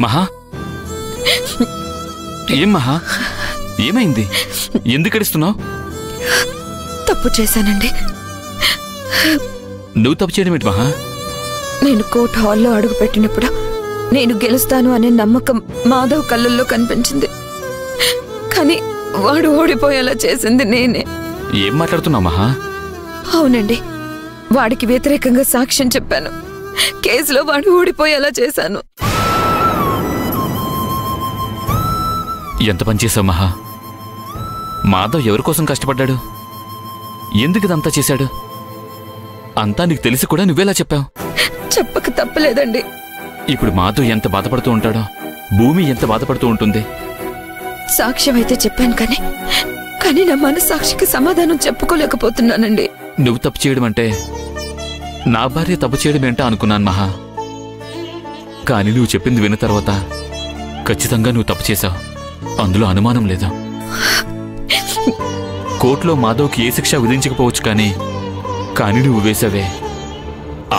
మహా, ఏం మహా, ఏమైంది? ఎందుకు ఏడుస్తున్నావు? తప్పు చేశానండి. నువ్వు తప్పు చేయడం ఏంటి మహా? నేను కోర్ట్ హాల్లో అడుగు పెట్టినప్పుడు నేను గెలుస్తాను అనే నమ్మకం మాధవ్ కళ్ళల్లో కనిపించింది. కానీ వాడు ఓడిపోయేలా చేసింది నేనే. ఏం మాట్లాడుతున్నావు మహా? అవునండి, వాడికి వ్యతిరేకంగా సాక్ష్యం చెప్పాను. కేసులో వాడు ఓడిపోయేలా చేశాను. ఎంత పనిచేశావు మహా? మాధవ్ ఎవరి కోసం కష్టపడ్డాడు? ఎందుకు ఇదంతా చేశాడు? అంతా నీకు తెలిసి కూడా నువ్వేలా చెప్పావు? చెప్పక తప్పలేదండి. ఇప్పుడు మాధవ్ ఎంత బాధపడుతూ ఉంటాడో, భూమి ఎంత బాధపడుతూ ఉంటుంది. సాక్ష్యం అయితే చెప్పాను, కానీ నా మనస్సాక్షికి సమాధానం చెప్పుకోలేకపోతున్నానండి. నువ్వు తప్పు చేయడం అంటే నా భార్య తప్పు చేయడం ఏంటా అనుకున్నాను మహా. కానీ నువ్వు చెప్పింది విన్న తర్వాత ఖచ్చితంగా నువ్వు తప్పు చేశావు, అందులో అనుమానం లేదు. కోర్టులో మాధవ్కి ఏ శిక్ష విధించకపోవచ్చు, కానీ నువ్వు వేసావే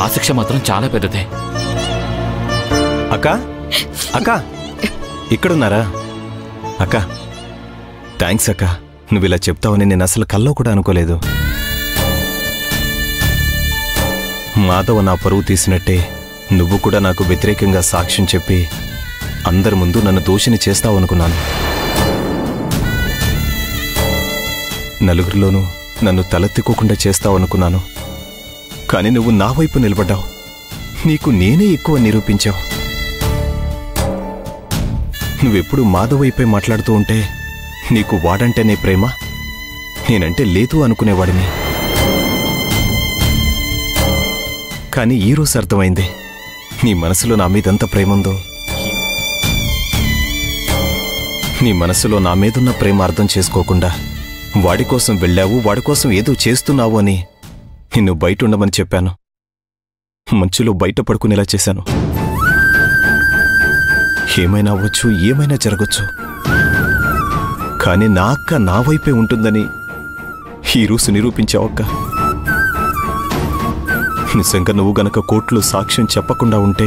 ఆ శిక్ష మాత్రం చాలా పెద్దదే. అక్కా, అక్కా, ఇక్కడున్నారా? అక్కా, థ్యాంక్స్ అక్కా. నువ్వు ఇలా చెప్తావని నేను అసలు కల్లో కూడా అనుకోలేదు. మాధవ్ నా పరువు తీసినట్టే నువ్వు కూడా నాకు వ్యతిరేకంగా సాక్ష్యం చెప్పి అందరి ముందు నన్ను దోషిని చేస్తావనుకున్నాను. నలుగురిలోనూ నన్ను తలెత్తుకోకుండా చేస్తావనుకున్నాను. కానీ నువ్వు నా వైపు నిలబడ్డావు. నీకు నేనే ఎక్కువ నిరూపించావు. నువ్వెప్పుడు మాధవ్ వైపే మాట్లాడుతూ ఉంటే నీకు వాడంటేనే ప్రేమ, నేనంటే లేదు అనుకునేవాడిని. కానీ ఈరోజు అర్థమైంది నీ మనసులో నా మీదంత ప్రేముందో. నీ మనసులో నా మీదున్న ప్రేమ అర్థం చేసుకోకుండా వాడి కోసం వెళ్ళావు, వాడి కోసం ఏదో చేస్తున్నావు అని నిన్ను బయట ఉండమని చెప్పాను. మంచులో బయట పడుకునేలా చేశాను. ఏమైనా అవ్వచ్చు, ఏమైనా జరగచ్చు, కానీ నా అక్క నా వైపే ఉంటుందని ఈరోజు నిరూపించావక్క. నిజంగా నువ్వు గనక కోర్టులో సాక్ష్యం చెప్పకుండా ఉంటే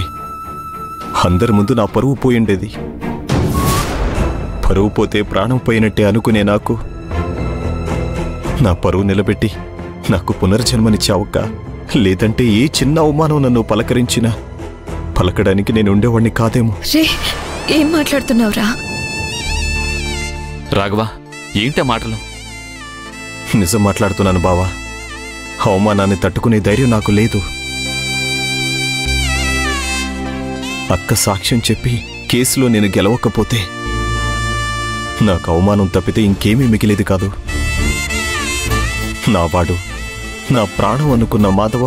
అందరి ముందు నా పరువు పోయిండేది. పరువు పోతే ప్రాణం పోయినట్టే అనుకునే నాకు నా పరువు నిలబెట్టి నాకు పునర్జన్మనిచ్చావక్క. లేదంటే ఏ చిన్న అవమానం నన్ను పలకరించినా పలకడానికి నేను ఉండేవాణ్ణి కాదేమో. ఏం మాట్లాడుతున్నావురా? రాఘవా, ఏంటా మాటలు? నిజం మాట్లాడుతున్నాను బావా. అవమానాన్ని తట్టుకునే ధైర్యం నాకు లేదు. అక్క సాక్ష్యం చెప్పి కేసులో నేను గెలవకపోతే నాకు అవమానం తప్పితే ఇంకేమీ మిగిలేది కాదు. నావాడు, నా ప్రాణం అనుకున్న మాధవ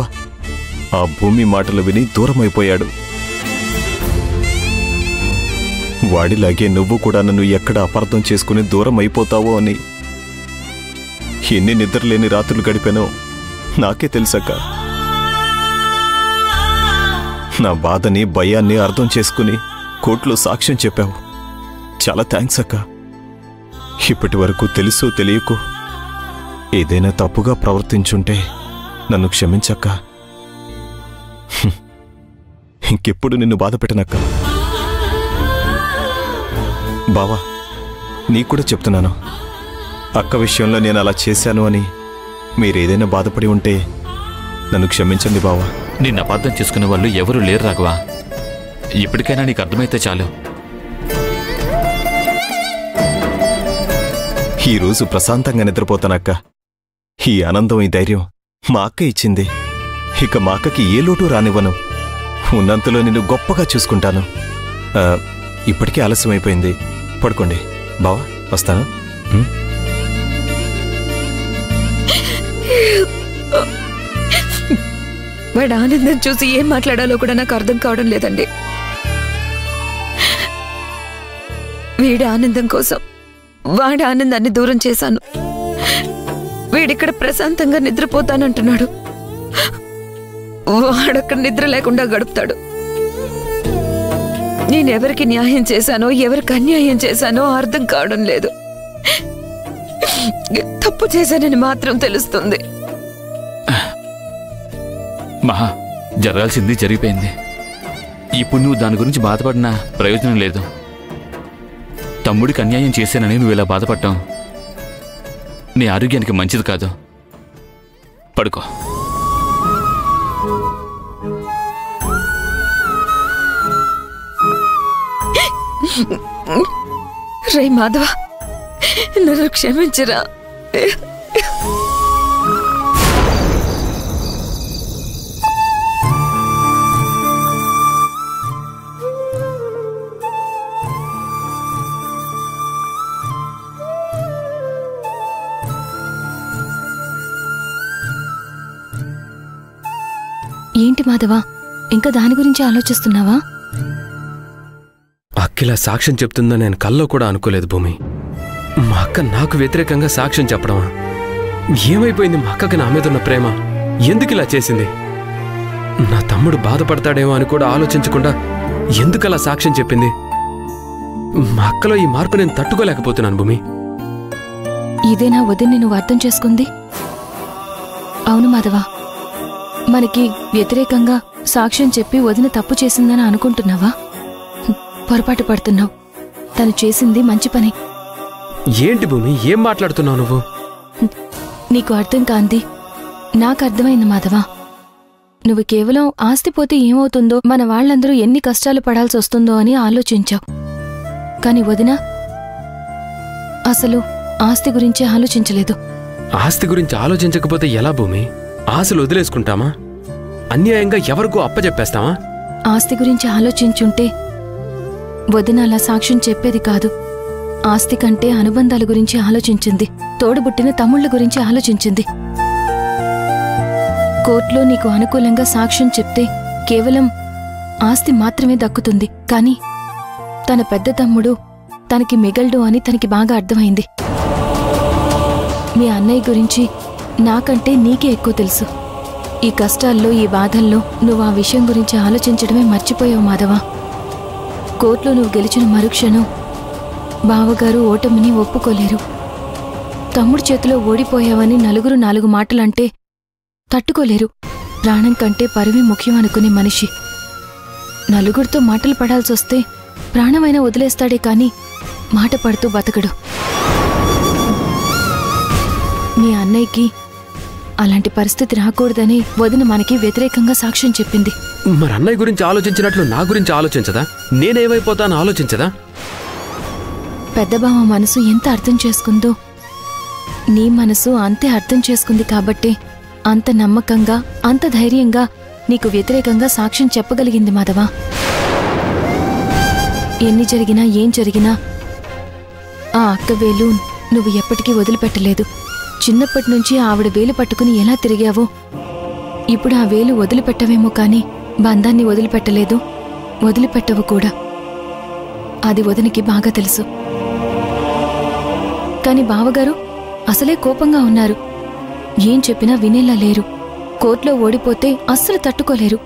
ఆ భూమి మాటలు విని దూరమైపోయాడు. వాడిలాగే నువ్వు కూడా నన్ను ఎక్కడ అపార్థం చేసుకుని దూరం అయిపోతావో అని ఎన్ని నిద్రలేని రాత్రులు గడిపానో నాకే తెలుసక్క. నా బాధని, భయాన్ని అర్థం చేసుకుని కోర్టులో సాక్ష్యం చెప్పావు. చాలా థ్యాంక్స్ అక్క. ఇప్పటి వరకు తెలుసో తెలియకో ఏదైనా తప్పుగా ప్రవర్తించుంటే నన్ను క్షమించక్క. ఇంకెప్పుడు నిన్ను బాధ పెట్టనక్క. బావా, నీకు కూడా చెప్తున్నాను, అక్క విషయంలో నేను అలా చేశాను అని మీరేదైనా బాధపడి ఉంటే నన్ను క్షమించండి బావా. నిన్ను అపార్థం చేసుకునే వాళ్ళు ఎవరూ లేరు రాఘవా. ఇప్పటికైనా నీకు అర్థమైతే చాలు. ఈరోజు ప్రశాంతంగా నిద్రపోతానక్క. ఈ ఆనందం, ఈ ధైర్యం మా అక్క ఇచ్చింది. ఇక మా అక్కకి ఏ లోటు రానివ్వను. ఉన్నంతలో నిన్ను గొప్పగా చూసుకుంటాను. ఇప్పటికే ఆలస్యం అయిపోయింది, పడుకోండి. బావా, వస్తాను. వాడి ఆనందం చూసి ఏం మాట్లాడాలో కూడా నాకు అర్థం కావడం లేదండి. వీడి ఆనందం కోసం వాడి ఆనందాన్ని దూరం చేశాను. వీడిక్కడ ప్రశాంతంగా నిద్రపోతానంటున్నాడు, వాడక్కడ నిద్ర లేకుండా గడుపుతాడు. నేనెవరికి న్యాయం చేశానో, ఎవరికి అన్యాయం చేశానో అర్థం కావడం లేదు. తప్పు చేశానని మాత్రం తెలుస్తుంది. మహా, జరగాల్సింది జరిగిపోయింది. ఇప్పుడు నువ్వు దాని గురించి బాధపడినా ప్రయోజనం లేదు. తమ్ముడికి అన్యాయం చేశానని నువ్వు ఇలా బాధపడటం నీ ఆరోగ్యానికి మంచిది కాదు. పడుకో. రే మాధవ, నన్ను క్షమించరా. ఏంటి మాధవా, ఇంకా దాని గురించి ఆలోచిస్తున్నావా? అఖిల సాక్ష్యం చెప్తుందని నేను కల్లో కూడా అనుకోలేదు భూమి. మా అక్క నాకు వ్యతిరేకంగా సాక్ష్యం చెప్పడమా? ఏమైపోయింది మా అక్కకి నా మీద ఉన్న ప్రేమ? ఎందుకు ఇలా చేసింది? నా తమ్ముడు బాధపడతాడేమో అని కూడా ఆలోచించకుండా ఎందుకలా సాక్ష్యం చెప్పింది? మా అక్కలో ఈ మార్పు నేను తట్టుకోలేకపోతున్నాను భూమి. ఇదేనా వదిన్ని నువ్వు అర్థం చేసుకుంది? అవును మాధవా, మనకి వ్యతిరేకంగా సాక్ష్యం చెప్పి వదిన తప్పు చేసిందని అనుకుంటున్నావా? పొరపాటు పడుతున్నావు. తను చేసింది మంచి పని. ఏంటి భూమి, ఏం మాట్లాడుతున్నావు నువ్వు? నీకు అర్థం కాంది నాకు అర్థమైంది మాధవా. నువ్వు కేవలం ఆస్తి పోతే ఏమవుతుందో, మన వాళ్ళందరూ ఎన్ని కష్టాలు పడాల్సి వస్తుందో అని ఆలోచించావు. కాని వదిన అసలు ఆస్తి గురించి ఆలోచించలేదు. ఆస్తి గురించి ఆలోచించకపోతే ఎలా భూమి? ఆశలు వదిలేసుకుంటామా? అన్యాయంగా ఎవరికో అప్పచెప్పేస్తామా? ఆస్తి గురించి ఆలోచించుంటే వదిన అలా సాక్ష్యం చెప్పేది కాదు. ఆస్తి కంటే అనుబంధాల గురించి ఆలోచించింది. తోడబుట్టిన తమ్ముళ్ల గురించి ఆలోచించింది. కోర్టులో నీకు అనుకూలంగా సాక్ష్యం చెప్తే కేవలం ఆస్తి మాత్రమే దక్కుతుంది. కాని తన పెద్ద తమ్ముడు తనకి మిగల్డు అని తనకి బాగా అర్థమైంది. మీ అన్నయ్య గురించి నాకంటే నీకే ఎక్కువ తెలుసు. ఈ కష్టాల్లో, ఈ బాధల్లో నువ్వు ఆ విషయం గురించి ఆలోచించడమే మర్చిపోయావు మాధవా. కోర్టులో నువ్వు గెలిచిన మరుక్షణం బావగారు ఓటమిని ఒప్పుకోలేరు. తమ్ముడి చేతిలో ఓడిపోయావని నలుగురు 4 మాటలంటే తట్టుకోలేరు. ప్రాణం కంటే పరువే ముఖ్యం అనుకునే మనిషి నలుగురితో మాటలు పడాల్సొస్తే ప్రాణమైనా వదిలేస్తాడే కాని మాట పడుతూ బతకడు. మీ అన్నయ్యకి అలాంటి పరిస్థితి రాకూడదని వదిన మనకి వ్యతిరేకంగా సాక్ష్యం చెప్పింది. మరి అన్నయ్య గురించి ఆలోచించినట్లు నా గురించి ఆలోచించదా? నేనేమైపోతాను ఆలోచించదా? పెద్దబావ మనసు ఎంత అర్థం చేసుకుందో నీ మనసు అంతే అర్థం చేసుకుంది కాబట్టే అంత నమ్మకంగా, అంత ధైర్యంగా నీకు వ్యతిరేకంగా సాక్ష్యం చెప్పగలిగింది మాధవా. ఎన్ని జరిగినా, ఏం జరిగినా ఆ అక్క వేలు నువ్వు ఎప్పటికీ వదిలిపెట్టలేదు. చిన్నప్పటి నుంచి ఆవిడ వేలు పట్టుకుని ఎలా తిరిగావో ఇప్పుడు ఆ వేలు వదిలిపెట్టవేమో కాని బంధాన్ని వదిలిపెట్టలేదు, వదిలిపెట్టవు కూడా. అది వదినికి బాగా తెలుసు. కాని బావగారు అసలే కోపంగా ఉన్నారు. ఏం చెప్పినా వినేలా లేరు. కోర్టులో ఓడిపోతే అస్సలు తట్టుకోలేరు.